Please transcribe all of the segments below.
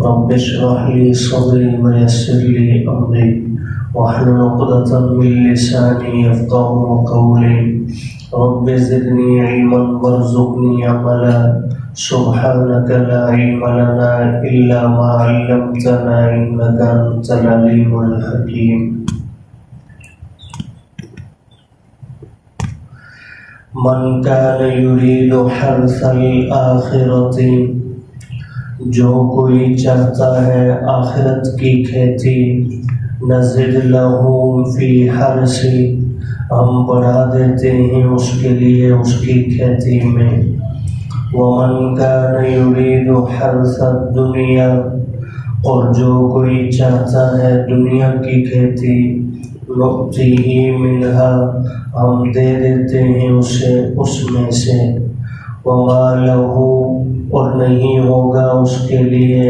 رب اشرح لي صدري ويسر لي أمري واحلل عقدة من لساني يفقهوا قولي رب زدني علما وارزقني عملا سبحانك لا علم لنا إلا ما علمتنا إنك أنت العليم الحكيم. من كان يريد حرث الآخرة، جو کوئی چاہتا ہے آخرت کی کھیتی، نزد له فی حرثی، ہم بڑھا دیتے ہیں اس کے لیے اس کی کھیتی میں. ومن كان يريد حرث الدنیا، اور جو کوئی چاہتا ہے دنیا کی کھیتی، نؤتیہ منہا، ہم دے دیتے ہیں اسے اس میں سے. وما لہ، اور نہیں ہوگا اس کے لیے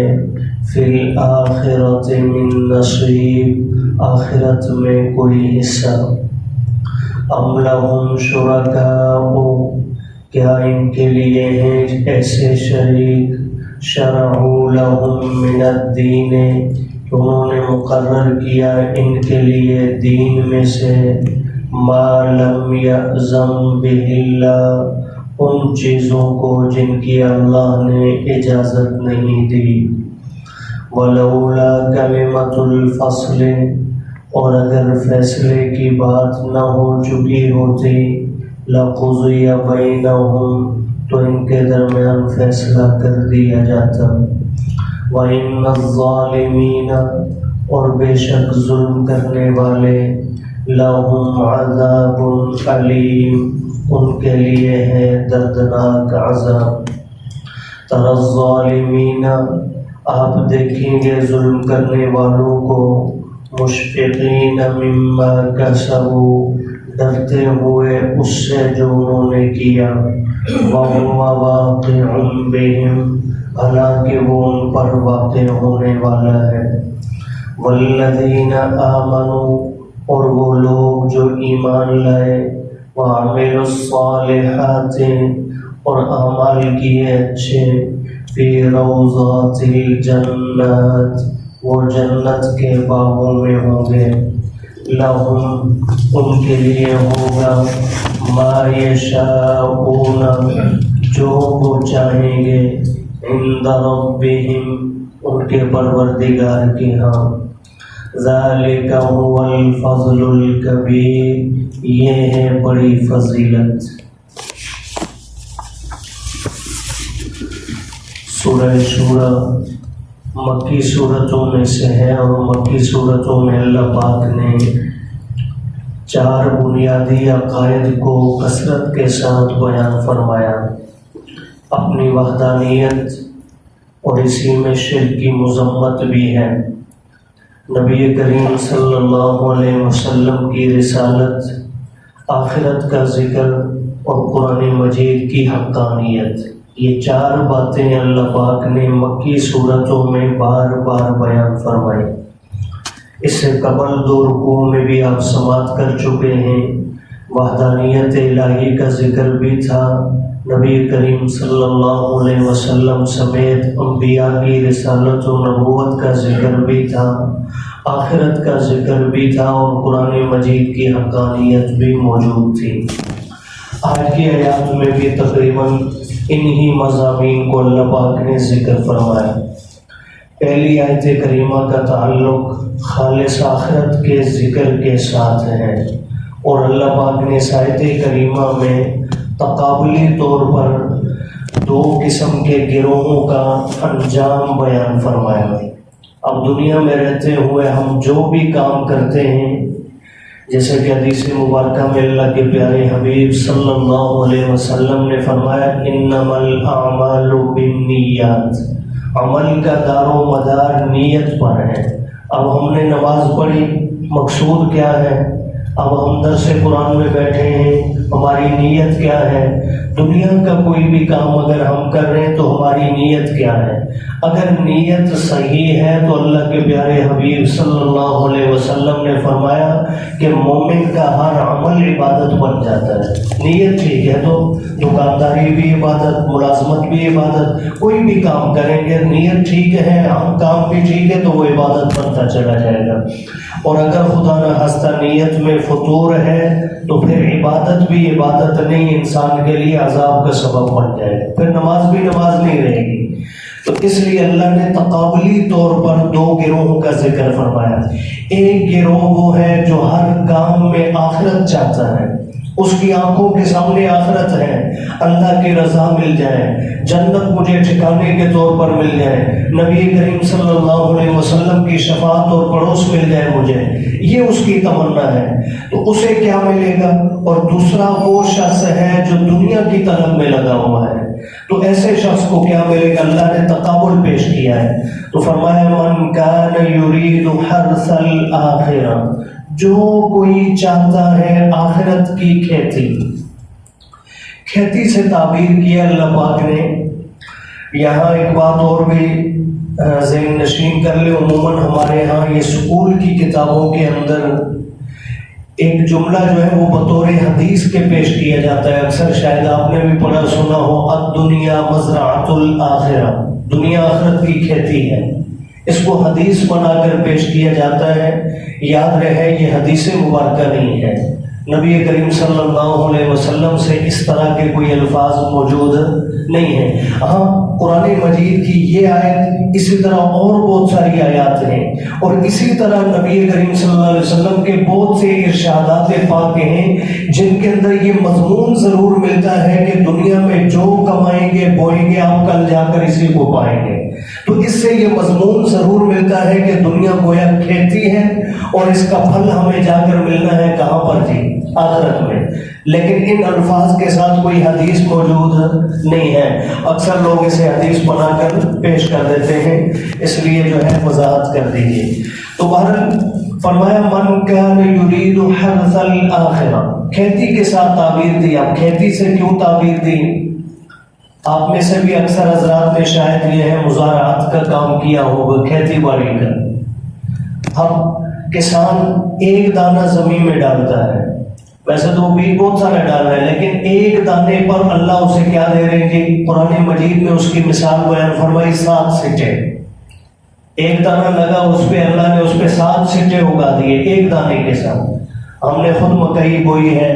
فی الآخرۃ من نصیب، آخرت میں کوئی حصہ. ام لہم شرکاء، کیا ان کے لیے ہیں ایسے شریک، شرعوا لہم من الدین، انہوں نے مقرر کیا ان کے لیے دین میں سے، ما لم یأذن بہ اللہ، ان چیزوں کو جن کی اللہ نے اجازت نہیں دی. ولولا کلمۃ الفصل، اور اگر فیصلے کی بات نہ ہو چکی ہوتی، لقضی بینہم، تو ان کے درمیان فیصلہ کر دیا جاتا. وَإِنَّ الظَّالِمِينَ، اور بے شک ظلم کرنے والے، لَهُمْ عَذَابٌ أَلِيمٌ، ان کے لیے ہے دردناک عذاب. تَرَى الظَّالِمِينَ، آپ دیکھیں گے ظلم کرنے والوں کو، مشفقین مما کسبوا، ڈرتے ہوئے اس سے جو انہوں نے کیا. وَهُوَ وَاقِعٌ بِهِمْ، حالانکہ وہ ان پر واقع ہونے والا ہے. وَالَّذِينَ آمَنُوا، اور وہ لوگ جو ایمان لائے، وَعَمِلُوا الصَّالِحَاتِ، اور اعمال کیے اچھے، فِي رَوْضَاتِ الْجَنَّاتِ، وہ جنت کے باغوں میں ہوں گے. لَهُمْ، ان کے لیے ہوگا، مَا يَشَاءُونَ، جو وہ چاہیں گے، عِندَ رَبِّهِمْ، ان کے پروردگار کے ہاں. ذَلِكَ هُوَ الْفَضْلُ الْكَبِيرُ، یہ ہے بڑی فضیلت. سورہ شورى مکی صورتوں میں سے ہے، اور مکی صورتوں میں اللہ پاک نے 4 بنیادی عقائد کو کثرت کے ساتھ بیان فرمایا. اپنی وحدانیت، اور اسی میں شرک کی مذمت بھی ہے. نبی کریم صلی اللہ علیہ وسلم کی رسالت، آخرت کا ذکر، اور قرآن مجید کی حقانیت، یہ 4 باتیں اللہ پاک نے مکی صورتوں میں بار بار بیان فرمائی. اس سے قبل 2 رکوع میں بھی آپ سماعت کر چکے ہیں. وحدانیت الہی کا ذکر بھی تھا، نبی کریم صلی اللہ علیہ وسلم سمیت انبیاء کی رسالت و نبوت کا ذکر بھی تھا، آخرت کا ذکر بھی تھا، اور قرآن مجید کی حقانیت بھی موجود تھی. آج کی آیات میں بھی تقریباً انہی مضامین کو اللہ پاک نے ذکر فرمایا. پہلی آیت کریمہ کا تعلق خالص آخرت کے ذکر کے ساتھ ہے، اور اللہ پاک نے اس آیت کریمہ میں تقابلی طور پر 2 قسم کے گروہوں کا انجام بیان فرمایا. اب دنیا میں رہتے ہوئے ہم جو بھی کام کرتے ہیں، جیسے کہ حدیث مبارکہ میں اللہ کے پیارے حبیب صلی اللہ علیہ وسلم نے فرمایا، انما الاعمال بالنیات، عمل کا دار و مدار نیت پر ہے. اب ہم نے نماز پڑھی، مقصود کیا ہے؟ اب ہم درس قرآن میں بیٹھے ہیں، ہماری نیت کیا ہے؟ دنیا کا کوئی بھی کام اگر ہم کر رہے ہیں تو ہماری نیت کیا ہے؟ اگر نیت صحیح ہے تو اللہ کے پیارے حبیب صلی اللہ علیہ وسلم نے فرمایا کہ مومن کا ہر عمل عبادت بن جاتا ہے۔ نیت ٹھیک ہے تو دکانداری بھی عبادت، ملازمت بھی عبادت، کوئی بھی کام کریں گے نیت ٹھیک ہے، ہم کام بھی ٹھیک ہے تو وہ عبادت بنتا چلا جائے گا۔ اور اگر خدا نہ خواستہ نیت میں فطور ہے تو پھر عبادت بھی عبادت نہیں، انسان کے لیے عذاب کا سبب بن جائے گا، پھر نماز بھی نماز نہیں رہے گی۔ تو اس لیے اللہ نے تقابلی طور پر دو گروہوں کا ذکر فرمایا۔ ایک گروہ وہ ہے جو ہر کام میں آخرت چاہتا ہے، اس کی آنکھوں کے سامنے آخرت ہے، اللہ کی رضا مل جائے، جنت مجھے ٹھکانے کے طور پر مل جائے، نبی کریم صلی اللہ علیہ وسلم کی شفاعت اور پڑوس مل جائے مجھے، یہ اس کی تمنا ہے۔ تو اسے کیا ملے گا؟ اور دوسرا وہ شخص ہے جو دنیا کی طلب میں لگا ہوا ہے، تو ایسے شخص کو کیا ملے گا؟ اللہ نے تقابل پیش کیا ہے، تو فرمایا من کان یرید حرث الآخرہ، جو کوئی چاہتا ہے آخرت کی کھیتی۔ کھیتی سے تعبیر کیا اللہ پاک نے۔ یہاں ایک بات اور بھی ذہن نشین کر لے، عموماً ہمارے ہاں یہ اسکول کی کتابوں کے اندر ایک جملہ جو ہے وہ بطور حدیث کے پیش کیا جاتا ہے، اکثر شاید آپ نے بھی پڑھا سنا ہو، الدنیا مزرعۃ الآخرہ، دنیا آخرت کی کھیتی ہے۔ اس کو حدیث بنا کر پیش کیا جاتا ہے، یاد رہے یہ حدیث مبارکہ نہیں ہے، نبی کریم صلی اللہ علیہ وسلم سے اس طرح کے کوئی الفاظ موجود نہیں ہیں۔ ہاں قرآن مجید کی یہ آیت، اسی طرح اور بہت ساری آیات ہیں، اور اسی طرح نبی کریم صلی اللہ علیہ وسلم کے بہت سے ارشادات پاک ہیں جن کے اندر یہ مضمون ضرور ملتا ہے کہ دنیا میں جو کمائیں گے بوئیں گے آپ کل جا کر اسی کو پائیں گے۔ تو اس سے یہ مضمون ضرور ملتا ہے کہ دنیا گویا کھیتی ہے اور اس کا پھل ہمیں جا کر ملنا ہے کہاں پر جی؟ آخرت میں۔ لیکن ان الفاظ کے ساتھ کوئی حدیث موجود نہیں ہے، اکثر لوگ اسے حدیث بنا کر پیش کر دیتے ہیں، اس لیے جو ہے وضاحت کر دیجیے۔ تو بہرحال فرمایا من کان یرید حرث الآخرہ، کھیتی کے ساتھ تعبیر دی۔ اب کھیتی سے کیوں تعبیر دی؟ آپ میں سے بھی اکثر حضرات نے شاید یہ ہے مزارعات کا کام کیا ہوگا، کھیتی باڑی کا۔ اب کسان ایک دانہ زمین میں ڈالتا ہے، ویسے تو وہ بیج بہت سارا ڈال رہا ہے، لیکن ایک دانے پر اللہ اسے کیا دے رہے ہیں جی؟ قرآن مجید میں اس کی مثال بیان فرمائی 7 سٹے۔ ایک دانہ لگا اس پہ، اللہ نے اس پہ 7 سٹے اگا دیے ایک دانے کے ساتھ۔ ہم نے خود مکئی بوئی ہے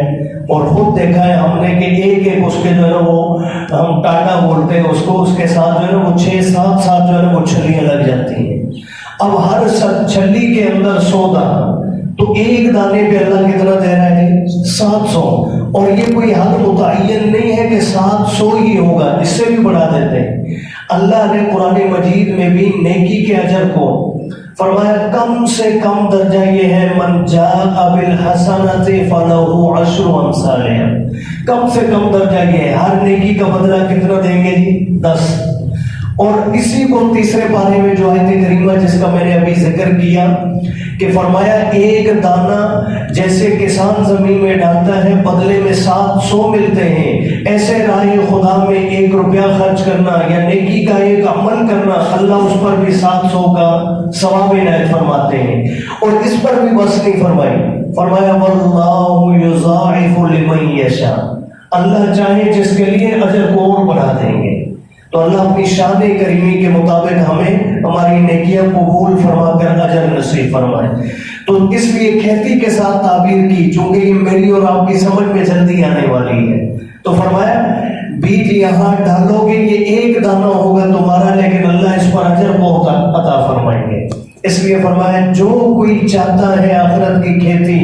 اور خود دیکھا ہے ہم نے کہ ایک ایک اس کے جو ہے نا وہ ہم ٹاٹا بولتے ہیں اس کو، اس کے ساتھ جو ہے نا وہ 6-7 ساتھ جو ہے نا وہ چھلیاں لگ جاتی ہیں۔ اب ہر چھلی کے اندر 100 دانہ، تو ایک دانے پہ اللہ کتنا دے رہا ہے جی؟ 700۔ اور یہ کوئی حد متعین نہیں ہے کہ 700 ہی ہوگا، اس سے بھی بڑھا دیتے ہیں۔ اللہ نے قرآن مجید میں بھی نیکی کے اجر کو فرمایا کم سے کم درجہ یہ ہے من جاء بالحسنۃ فلہ عشر امثالہا، کم سے کم درجہ یہ ہے، ہر نیکی کا بدلہ کتنا دیں گے جی؟ 10۔ اور اسی کو تیسرے پارے میں جو آیت کریمہ جس کا میں نے ابھی ذکر کیا کہ فرمایا ایک دانہ جیسے کسان زمین میں ڈالتا ہے بدلے میں 700 ملتے ہیں، ایسے راہ خدا میں 1 روپیہ خرچ کرنا یا نیکی کا ایک عمل کرنا، اللہ اس پر بھی 700 کا ثواب عنایت فرماتے ہیں۔ اور اس پر بھی بس نہیں فرمائی، فرمایا واللہ یضاعف لمن یشاء، اللہ چاہے جس کے لیے اجر کو اور بڑھا دیں گے۔ تو اللہ اپنی شان کریمی کے مطابق ہمیں ہماری نیکیاں قبول فرما کر اجر نصیب فرمائے۔ تو اس لیے کھیتی کے ساتھ تعبیر کی، چونکہ یہ میری اور آپ کی سمجھ میں جلدی آنے والی ہے۔ تو فرمایا بیج یہاں ڈالو گے یہ ایک دانہ ہوگا تمہارا، لیکن اللہ اس پر اجر بہت عطا فرمائیں گے۔ اس لیے فرمایا جو کوئی چاہتا ہے آخرت کی کھیتی،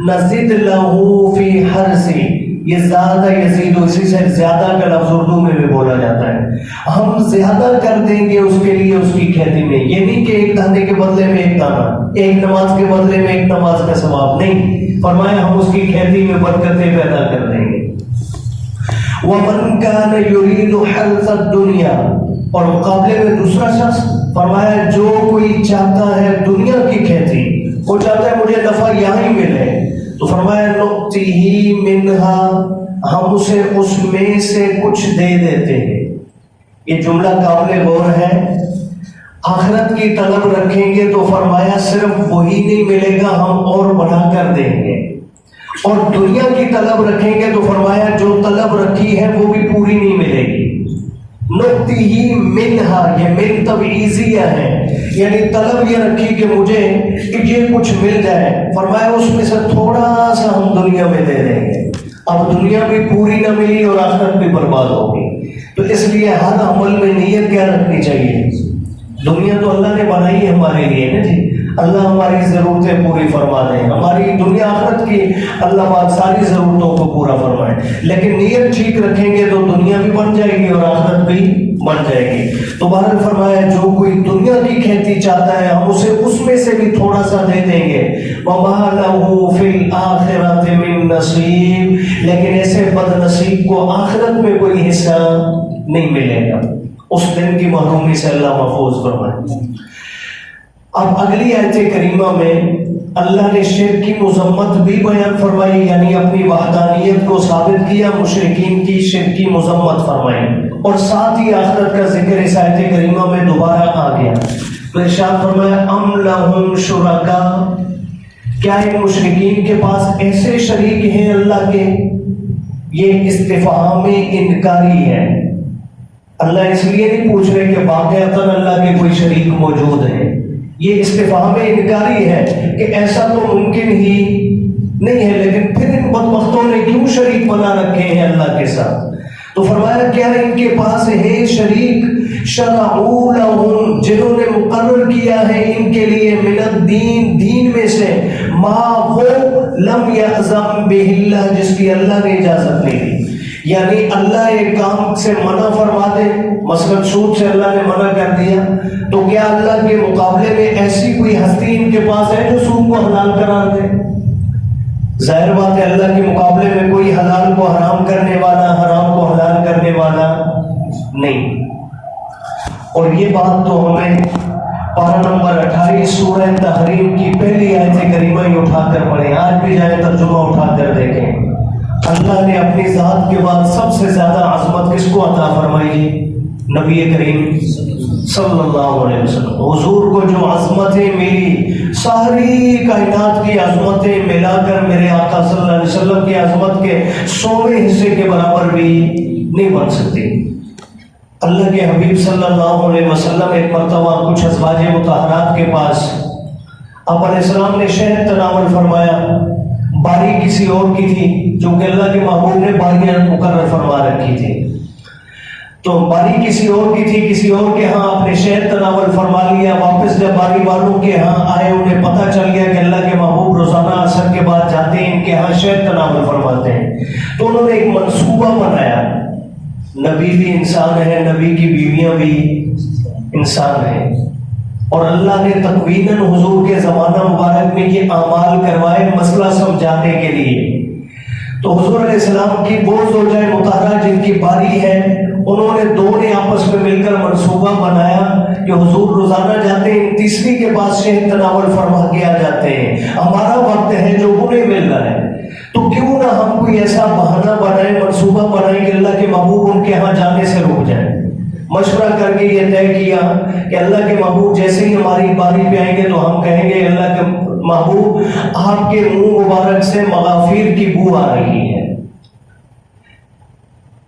نزد لہ فی حرثہ، یہ زیادہ یزید، اسی سے زیادہ کا لفظ اردو میں بھی بولا جاتا ہے، ہم زیادہ کر دیں گے اس کے لیے اس کی کھیتی میں۔ یہ نہیں کہ ایک دانے کے بدلے میں ایک دانہ، ایک نماز کے بدلے میں ایک نماز کا ثواب، نہیں، فرمایا ہم اس کی کھیتی میں برکتیں پیدا کر دیں گے۔ وَمَنْ كَانَ يُرِيدُ حَرْثَ الدُّنْيَا، اور مقابلے میں دوسرا شخص فرمایا جو کوئی چاہتا ہے دنیا کی کھیتی، وہ چاہتا ہے مجھے نفع یہاں ہی ملے، تو فرمایا نُؤْتِهِ مِنْهَا ہم اسے اس میں سے کچھ دے دیتے ہیں. یہ جملہ قابل غور ہے. آخرت کی طلب رکھیں گے تو فرمایا صرف وہی نہیں ملے گا، ہم اور بڑھا کر دیں گے. اور دنیا کی طلب رکھیں گے تو فرمایا جو طلب رکھی ہے وہ بھی پوری نہیں ملے گی. نُؤْتِهِ مِنْهَا، یہ من تبعیضیہ ہے، یعنی طلب یہ رکھی کہ مجھے کہ یہ کچھ مل جائے. فرمایا اس میں سے تھوڑا سا ہم دنیا میں دے دیں گے. اب دنیا بھی پوری نہ ملی اور آخرت بھی برباد ہوگی. تو اس لیے ہر عمل میں نیت کیا رکھنی چاہیے؟ دنیا تو اللہ نے بنائی ہے ہمارے لیے نا جی. اللہ ہماری ضرورتیں پوری فرما دیں، ہماری دنیا آخرت کی اللہ پاک ساری ضرورتوں کو پورا فرمائے. لیکن نیت ٹھیک رکھیں گے تو دنیا بھی بن جائے گی اور آخرت بھی بن جائے گی. تو بہرحال فرمایا جو کوئی دنیا کی کھیتی چاہتا ہے ہم اسے اس میں سے بھی تھوڑا سا دے دیں گے. وَمَا لَهُ فِي الْآخِرَةِ مِن نَصِيبٍ، لیکن ایسے بد نصیب کو آخرت میں کوئی حصہ نہیں ملے گا. اس دن کی محرومی سے اللہ محفوظ فرمائے. اب اگلی آیت کریمہ میں اللہ نے شرک کی مذمت بھی بیان فرمائی، یعنی اپنی وحدانیت کو ثابت کیا، مشرکین کی شرک کی مذمت فرمائی، اور ساتھ ہی آخرت کا ذکر اس آیت کریمہ میں دوبارہ آ گیا. تو ارشاد فرمایا ام لہم شرکاء، کیا ان مشرکین کے پاس ایسے شریک ہیں اللہ کے؟ یہ استفہام انکاری ہے. اللہ اس لیے نہیں پوچھ رہے کہ واقعتاً اللہ کے کوئی شریک موجود ہے. یہ استفہام انکاری ہے کہ ایسا تو ممکن ہی نہیں ہے، لیکن پھر ان بدبختوں نے کیوں شریک بنا رکھے ہیں اللہ کے ساتھ؟ تو فرمایا کیا ان کے پاس ہے شریک شرعوا لہم، جنہوں نے مقرر کیا ہے ان کے لیے من الدین، دین میں سے، ما وہ لم یأذن بہ اللہ، جس کی اللہ نے اجازت نہیں دی. یعنی اللہ ایک کام سے منع فرما دے، مثلا سود سے اللہ نے منع کر دیا، تو کیا اللہ کے مقابلے میں ایسی کوئی ہستی ان کے پاس ہے جو سود کو حلال قرار دے؟ ظاہر بات ہے اللہ کے مقابلے میں کوئی حلال کو حرام کرنے والا، حرام کو حلال کرنے والا نہیں. اور یہ بات تو ہمیں پارہ نمبر 28 سورہ تحریم کی پہلی آیت کریمہ ہی اٹھا کر پڑھیں. آج بھی جائیں ترجمہ اٹھا کر دیکھیں. اللہ نے اپنی ذات کے بعد سب سے زیادہ عظمت کس کو عطا فرمائی؟ نبی کریم صلی اللہ علیہ وسلم. حضور کو جو عظمتیں ملی، ساری کائنات کی عظمتیں ملا کر میرے آقا صلی اللہ علیہ وسلم کی عظمت کے 100ویں حصے کے برابر بھی نہیں بن سکتی. اللہ کے حبیب صلی اللہ علیہ وسلم ایک مرتبہ کچھ ازواج مطہرات کے پاس آپ علیہ السلام نے شہد تناول فرمایا. باری کسی اور کی تھی، جو کہ اللہ کے محبوب نے باریاں مقرر فرما رکھی تھی. تو باری کسی اور کی تھی، کسی اور کے ہاں آپ نے شہد تناول فرما لیا. واپس جب باری والوں کے ہاں آئے انہیں پتہ چل گیا کہ اللہ کے محبوب روزانہ عصر کے بعد جاتے ہیں ان کے ہاں شہد تناول فرماتے ہیں. تو انہوں نے ایک منصوبہ بنایا. نبی بھی انسان ہے، نبی کی بیویاں بھی انسان ہیں، اور اللہ نے تقویناً حضور کے زمانہ مبارک میں یہ اعمال کروائے مسئلہ سمجھانے کے لیے. تو حضور علیہ السلام کی وہ زوجہ مطہرہ جن کی باری ہے، انہوں نے دو نے آپس میں مل کر منصوبہ بنایا کہ حضور روزانہ جاتے ہیں، تیسری کے بعد شہد تناول فرما کے آ جاتے ہیں، ہمارا وقت ہے جو انہیں مل رہا ہے، تو کیوں نہ ہم کوئی ایسا بہانہ بنائیں، منصوبہ بنائیں کہ اللہ کے محبوب ان کے ہاں جانے سے رک جائیں. مشورہ کر کے یہ طے کیا کہ اللہ کے محبوب جیسے ہی ہماری باری پہ آئیں گے تو ہم کہیں گے اللہ کے محبوب آپ کے منہ مبارک سے مغافیر کی بو آ رہی ہے.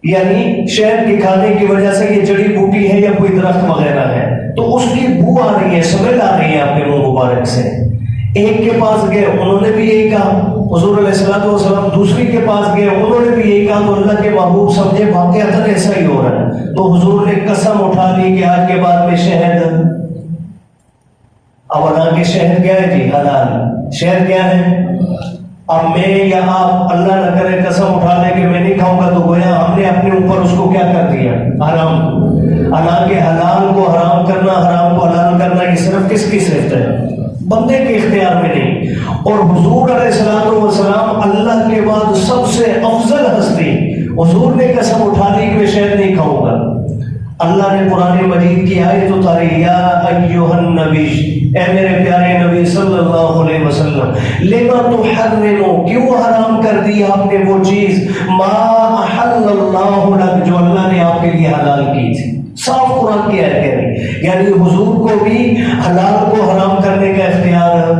یعنی شہد کے کھانے کی وجہ سے یہ جڑی بوٹی ہے یا کوئی درخت وغیرہ ہے تو اس کی بو آ رہی ہے، سمیل آ رہی ہے آپ کے منہ مبارک سے. ایک کے پاس گئے انہوں نے بھی یہی کہا، حضور علیہ السلام دوسری کے پاس گئے انہوں نے بھی یہی کہا. تو اللہ کے محبوب سمجھے واقعتاً ایسا ہی ہو رہا ہے، تو حضور نے قسم اٹھا لی کہ آج کے بعد میں شہد، اب ادا کے شہد کیا ہے جی؟ حلال. شہد کیا ہے؟ اب میں یا آپ اللہ نہ کرے قسم اٹھا لے کہ میں نہیں کھاؤں گا تو گویا ہم نے اپنے اوپر اس کو کیا کر دیا؟ حرام. حالانکہ حلال کو حرام کرنا، حرام کو حلال کرنا یہ صرف کس کی صفت ہے؟ بندے کے اختیار میں نہیں. اور حضور علیہ السلام اللہ کے بعد سب سے افضل ہستی، حضور نے قسم اٹھا لی کہ میں شہد نہیں کھاؤں گا. اللہ نے قرآن مجید کی آیت اتاری، یا ایھا النبی، اے میرے پیارے نبی صلی اللہ علیہ وسلم، لما تحرم، کیوں حرام کر دی آپ نے وہ چیز، ما احل اللہ لک، جو اللہ نے آپ کے لیے حلال کی تھی۔ صاف قرآن کی آیت کہہ رہی، یعنی حضور کو بھی حلال کو حرام کرنے کا اختیار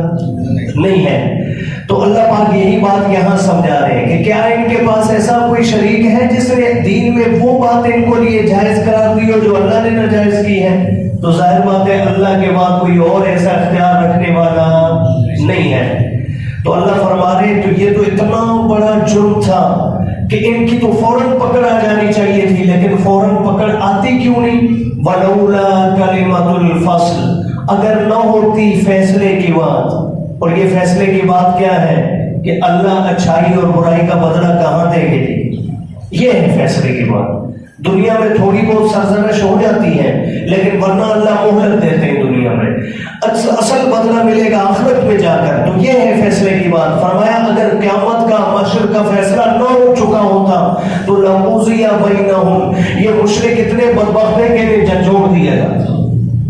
نہیں ہے۔ تو اللہ پاک یہی بات یہاں سمجھا رہے ہیں کہ کیا ان کے پاس ایسا کوئی شریک ہے جس نے دین میں وہ بات ان کو لیے جائز قرار دی ہو جو اللہ نے ناجائز کی ہے؟ تو ظاہر بات ہے اللہ کے بعد کوئی اور ایسا اختیار رکھنے والا نہیں ہے۔ تو اللہ فرما رہے تو یہ تو اتنا بڑا جرم تھا کہ ان کی تو فوراً پکڑ آ جانی چاہیے تھی، لیکن فوراً پکڑ آتی کیوں نہیں؟ وَلَوْلَا كَلِمَةُ الْفَصْلِ، اگر نہ ہوتی فیصلے کی بات۔ اور یہ فیصلے کی بات کیا ہے کہ اللہ اچھائی اور برائی کا بدلہ کہاں دے گے، یہ ہے فیصلے کی بات۔ دنیا میں تھوڑی بہت سرزنش ہو جاتی ہے، لیکن ورنہ اللہ مہلت دیتے ہیں دنیا میں، اصل بدلہ ملے گا آخرت میں جا کر۔ تو یہ ہے فیصلے کی بات۔ فرمایا اگر قیامت کا محشر کا فیصلہ نہ ہو چکا ہوتا تو لَقُضِیَ بَیْنَہُم، یہ مشرک اتنے بدبخت ہیں کہ انہیں جھنجھوڑ دیا جاتا،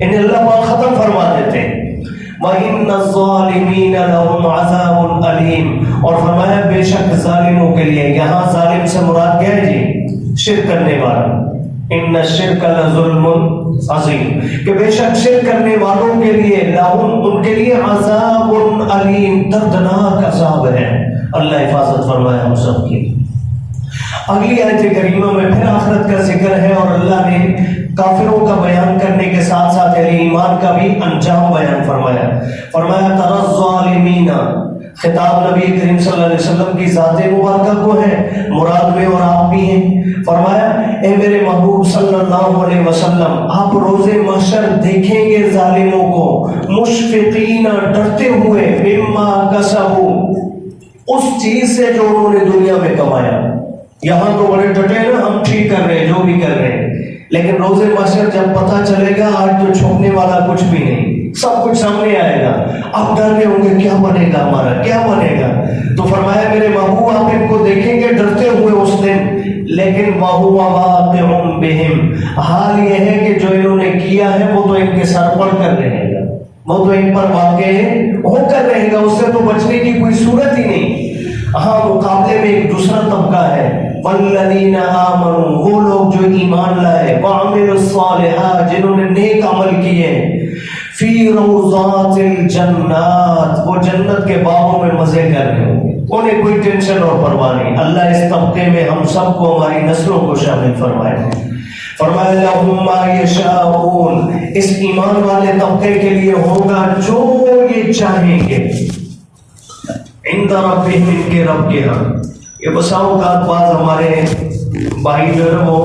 انہیں اللہ پاک ختم فرما دیتے ہیں۔ وَإِنَّ الظَّالِمِينَ لَهُمْ عَذَابٌ أَلِيمٌ، اور فرمایا بے شک ظالموں کے لیے، یہاں ظالم سے مراد کیا ہے جی؟ شرک کرنے والا۔ إِنَّ الشِّرْكَ لَظُلْمٌ عَظِيمٌ، کہ بے شک شرک کرنے والوں کے لیے، لَهُمْ، ان کے لیے، عَذَابٌ أَلِيمٌ، دردناک عذاب ہے۔ اللہ حفاظت فرمائے ہم سب کی۔ اگلی آیت کریمہ میں پھر آخرت کا ذکر ہے، اور اللہ نے کافروں کا بیان کرنے کے ساتھ ساتھ اہل ایمان کا بھی انجام بیان فرمایا۔ فرمایا تَرَى الظَّالِمِينَ، خطاب نبی کریم صلی اللہ علیہ وسلم کی ذات مبارکہ کو ہے، مراد میں اور آپ بھی ہیں۔ فرمایا اے میرے محبوب صلی اللہ علیہ وسلم، آپ روز محشر دیکھیں گے ظالموں کو، مشفقین، ڈرتے ہوئے، مما کسبوا، اس چیز سے جو انہوں نے دنیا میں کمایا۔ یہاں تو بڑے ڈٹے نا، ہم ٹھیک کر رہے ہیں جو بھی کر رہے ہیں، لیکن روز محشر جب پتہ چلے گا آج تو چھپنے والا کچھ بھی نہیں، سب کچھ سامنے آئے گا، آپ ڈر رہے ہوں گے کیا بنے گا ہمارا، کیا بنے گا۔ تو فرمایا میرے محبوب آپ ان کو دیکھیں گے ڈرتے ہوئے اس دن، لیکن وَهُوَ وَاقِعٌ بِهِمْ، حال یہ ہے کہ جو انہوں نے کیا ہے وہ تو ان کے سر پڑ کر رہے گا، وہ تو ان پر واقع ہو کر رہے گا، اس سے تو بچنے کی کوئی صورت ہی نہیں۔ ہاں مقابلے میں ایک دوسرا طبقہ ہے، والذین آمنوا، وہ لوگ جو ایمان لائے، وعملوا الصالحات، جنہوں نے نیک عمل کیے، فی روضات الجنات، وہ جنت کے باغوں میں مزے کر رہے ہوں گے، انہیں کوئی ٹینشن اور پرواہ نہیں۔ اللہ اس طبقے میں ہم سب کو، ہماری نسلوں کو شامل فرمائے۔ فرمایا لَهُم مَّا يَشَاءُونَ، اس ایمان والے طبقے کے لیے ہوگا جو یہ چاہیں گے، عند ربہم، ان کے رب کے ہاں۔ یہ بسا اوقات بعض ہمارے بھائی جو ہے وہ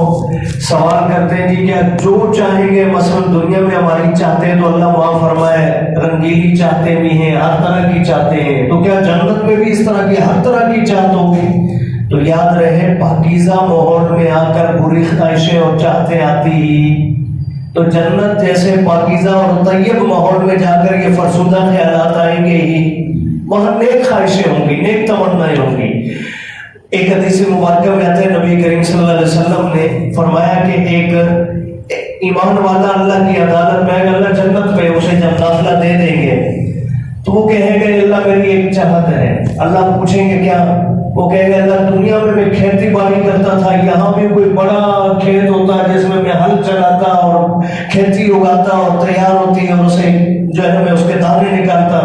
سوال کرتے ہیں جی کیا جو چاہیں گے، مثلا دنیا میں ہماری چاہتے ہیں تو اللہ وہاں فرمائے رنگیلی چاہتے بھی ہیں، ہر طرح کی چاہتے ہیں، تو کیا جنت میں بھی اس طرح کی ہر طرح کی چاہت ہوگی؟ تو یاد رہے پاکیزہ ماحول میں آ کر بری خواہشیں اور چاہتے آتی ہی، تو جنت جیسے پاکیزہ اور طیب ماحول میں جا کر یہ فرسودہ خیالات آئیں گے ہی، وہاں نیک خواہشیں ہوں گی، نیک تمنائیں ہوں گی۔ ایک حدیث مبارکہ میں آتا ہے نبی کریم صلی اللہ علیہ وسلم نے فرمایا کہ ایک ایمان والا اللہ کی عدالت میں آئے گا، اللہ جنت میں اسے جب داخلہ دے دیں گے تو وہ کہے گا اللہ میری ایک چاہت ہے۔ اللہ پوچھیں گے کیا؟ وہ کہے گا اللہ دنیا میں کھیتی باڑی کرتا تھا، یہاں بھی کوئی بڑا کھیت ہوتا ہے جس میں میں ہل چلاتا اور کھیتی اگاتا اور تیار ہوتی ہے اور اسے جو ہے میں اس کے دانے نکالتا۔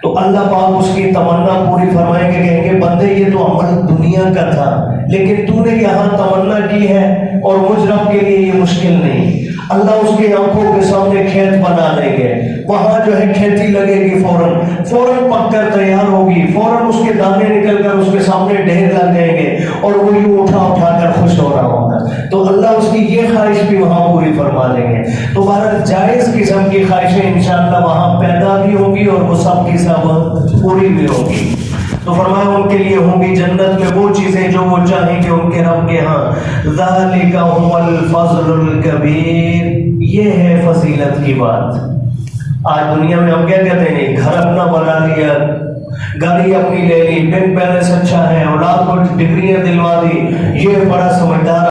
تو اللہ پاک اس کی تمنا پوری فرمائیں گے، کہیں گے بندے یہ تو عمل دنیا کا تھا، لیکن تو نے یہاں تمنا کی ہے اور مجھ رب کے لیے یہ مشکل نہیں۔ اللہ اس کی آنکھوں کے سامنے کھیت بنا دیں گے، وہاں جو ہے کھیتی لگے گی، فوراً پک کر تیار ہوگی، فوراً اس کے دانے نکل کر اس کے سامنے ڈھیر لگ جائیں گے اور وہ یوں اٹھا کر خوش ہو رہا ہوگا۔ تو اللہ اس کی یہ خواہش بھی وہاں پوری فرما دیں گے۔ تو بہرحال جائز قسم کی خواہشیں انشاءاللہ وہاں پیدا بھی ہوں گی اور وہ سب کی سب پوری بھی ہوں گی۔ تو فرمایا ان کے لیے ہوں گی جنت میں وہ چیزیں جو وہ چاہیں گے ان کے رب کے ہاں۔ ذَلِكَ هُوَ الْفَضْلُ الْكَبِيرُ، یہ ہے فضیلت کی بات۔ آج دنیا میں ہم کیا کہتے ہیں، گھر اپنا بنا لیا، گاڑی اپنی لے لی، بینک بیلنس اچھا ہے، اولاد کو ڈگریاں دلوا دی، یہ بڑا سمجھدار